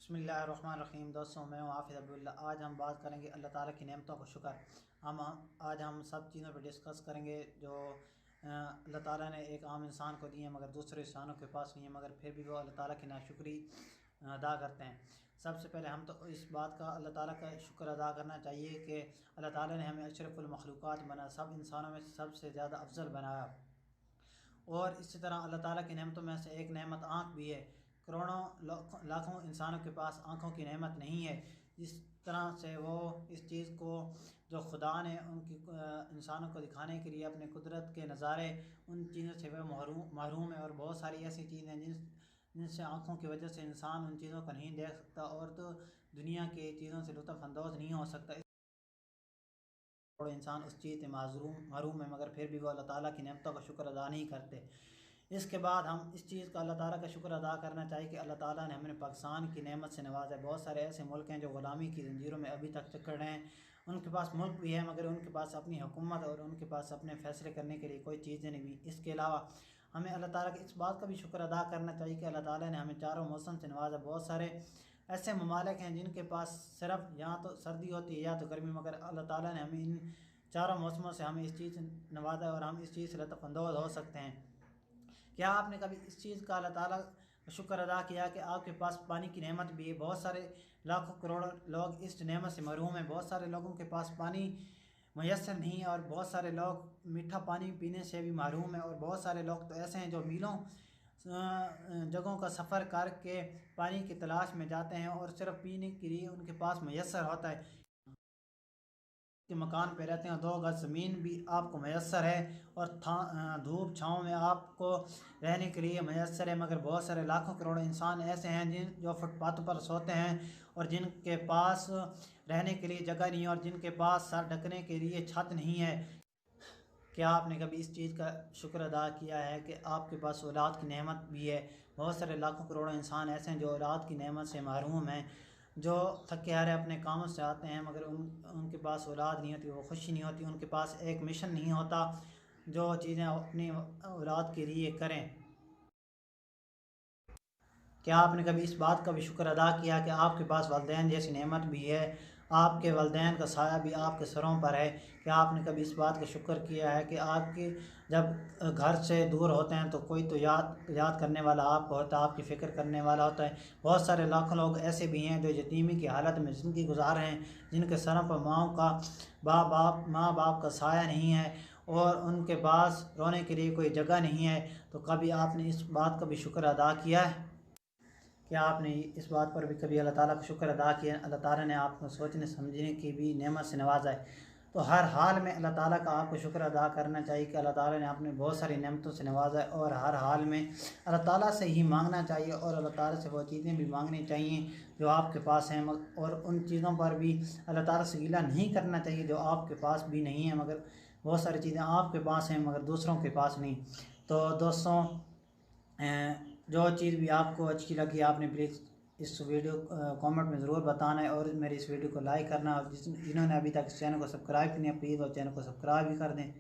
बिस्मिल्लाहिर्रहमानिर्रहीम। दोस्तों, मैं हूँ हाफिज़ अब्दुल्ला। आज हम बात करेंगे अल्लाह ताला की नेमतों का शुक्र। आज हम सब चीज़ों पर डिस्कस करेंगे जो अल्लाह ताला ने एक आम इंसान को दी है मगर दूसरे इंसानों के पास नहीं है, मगर फिर भी वो अल्लाह ताला की नाशुक्री अदा करते हैं। सबसे पहले हम तो इस बात का अल्लाह ताला का शुक्र अदा करना चाहिए कि अल्लाह ताला ने हमें अशरफुल मखलूक़ात बना, सब इंसानों में सबसे ज़्यादा अफजल बनाया। और इसी तरह अल्लाह ताला की नेमतों में से एक नेमत आँख भी है। करोड़ों लाखों इंसानों के पास आँखों की नेमत नहीं है। इस तरह से वो इस चीज़ को जो खुदा ने उनकी इंसानों को दिखाने के लिए अपने कुदरत के नज़ारे, उन चीज़ों से वह महरूम है। और बहुत सारी ऐसी चीज़ें हैं जिनसे आँखों की वजह से इंसान उन चीज़ों को नहीं देख सकता और तो दुनिया की चीज़ों से लुत्फ़ नहीं हो सकता। और इंसान उस चीज़ से महरूम है, मगर फिर भी वो अल्लाह ताला की नेमतों का शुक्र अदा नहीं करते। इसके बाद हम इस चीज़ का अल्लाह ताला का शुक्र अदा करना चाहिए कि अल्लाह ताला ने हमें पाकिस्तान की नेमत से नवाजा है। बहुत सारे ऐसे मुल्क हैं जो ग़ुलामी की ज़ंजीरों में अभी तक जकड़ रहे हैं। उनके पास मुल्क भी है मगर उनके पास अपनी हुकूमत और उनके पास अपने फ़ैसले करने के लिए कोई चीज़ें नहीं हुई। इसके अलावा हमें अल्लाह ताला के इस बात का भी शुक्र अदा करना चाहिए कि अल्लाह ताला ने हमें चारों मौसम से नवाजा। बहुत सारे ऐसे ममालिक हैं जिनके पास सिर्फ यहाँ तो सर्दी होती है या तो गर्मी, मगर अल्लाह ताला ने हमें इन चारों मौसमों से हमें इस चीज़ से नवाजा और हम इस चीज़ से लुत्फ़ हो सकते हैं। क्या आपने कभी इस चीज़ का अल्लाह ताला का शुक्र अदा किया कि आपके पास पानी की नेमत भी है? बहुत सारे लाखों करोड़ों लोग इस नेमत से महरूम हैं। बहुत सारे लोगों के पास पानी मैसर नहीं है और बहुत सारे लोग मीठा पानी पीने से भी महरूम हैं। और बहुत सारे लोग तो ऐसे हैं जो मीलों जगहों का सफ़र करके पानी की तलाश में जाते हैं और सिर्फ पीने के लिए उनके पास मैसर होता है। के मकान पे रहते हैं, 2 गज ज़मीन भी आपको मैसर है और धूप छाँव में आपको रहने के लिए मैसर है। मगर बहुत सारे लाखों करोड़ों इंसान ऐसे हैं जो फुटपाथ पर सोते हैं और जिनके पास रहने के लिए जगह नहीं है और जिनके पास सर ढकने के लिए छत नहीं है। क्या आपने कभी इस चीज़ का शुक्र अदा किया है कि आपके पास औलाद की नेमत भी है? बहुत सारे लाखों करोड़ों इंसान ऐसे हैं जो औलाद की नेमत से महरूम हैं, जो थके हारे अपने कामों से आते हैं मगर उनके पास औलाद नहीं होती, वो खुशी नहीं होती, उनके पास एक मिशन नहीं होता जो चीज़ें अपनी औलाद के लिए करें। क्या आपने कभी इस बात का भी शुक्र अदा किया कि आपके पास वालिदैन जैसी नेमत भी है, आपके वालिदैन का साया भी आपके सरों पर है? क्या आपने कभी इस बात का शुक्र किया है कि आपके जब घर से दूर होते हैं तो कोई तो याद करने वाला आपको होता है, आपकी फ़िक्र करने वाला होता है? बहुत सारे लाखों लोग ऐसे भी हैं जो यतीमी की हालत में ज़िंदगी गुजार रहे हैं, जिनके सरों पर माँ बाप का साया नहीं है और उनके पास रोने के लिए कोई जगह नहीं है। तो कभी आपने इस बात का भी शुक्र अदा किया है? क्या आपने इस बात पर भी कभी अल्लाह ताला का शुक्र अदा किया? अल्लाह ताला ने आपको सोचने समझने की भी नेमत से नवाजा है। तो हर हाल में अल्लाह ताला का आपको शुक्र अदा करना चाहिए कि अल्लाह ताला ने आपने बहुत सारी नेमतों से नवाजा है। और हर हाल में अल्लाह ताला से ही मांगना चाहिए और अल्लाह ताला से वो चीज़ें भी मांगनी चाहिए जो आपके पास हैं, और उन चीज़ों पर भी अल्लाह ताला से गिला नहीं करना चाहिए जो आपके पास भी नहीं है। मगर बहुत सारी चीज़ें आपके पास हैं मगर दूसरों के पास नहीं। तो दोस्तों, जो चीज़ भी आपको अच्छी लगी आपने प्लीज़ इस वीडियो कमेंट में ज़रूर बताना है और मेरी इस वीडियो को लाइक करना। और जिन्होंने अभी तक इस चैनल को सब्सक्राइब नहीं है प्लीज़ वो चैनल को सब्सक्राइब भी कर दें।